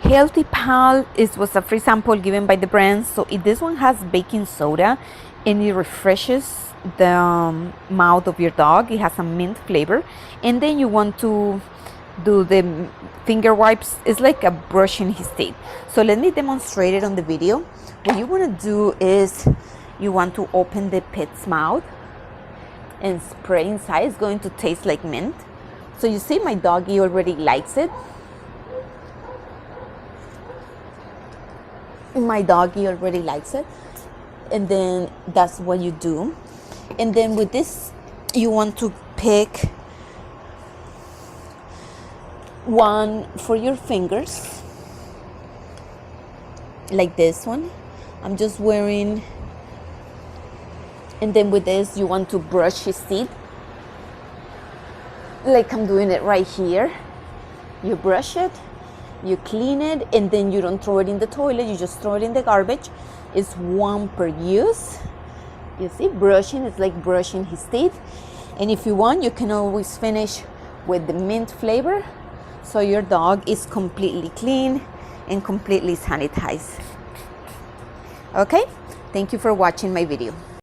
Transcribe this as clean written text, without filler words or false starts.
Healthy Pal was a free sample given by the brand. So this one has baking soda and it refreshes the mouth of your dog. It has a mint flavor. And then you want to do the finger wipes. It's like a brushing his teeth. So let me demonstrate it on the video. What you want to do is you want to open the pet's mouth and spray inside. It's going to taste like mint. So you see my doggy already likes it. My doggy already likes it. And then that's what you do. And then with this, you want to pick one for your fingers, like this one. I'm just wearing. And then with this, you want to brush his teeth, like I'm doing it right here. You brush it, you clean it, and then you don't throw it in the toilet, you just throw it in the garbage. It's one per use. You see, brushing is like brushing his teeth. And if you want, you can always finish with the mint flavor, so your dog is completely clean and completely sanitized. Okay, thank you for watching my video.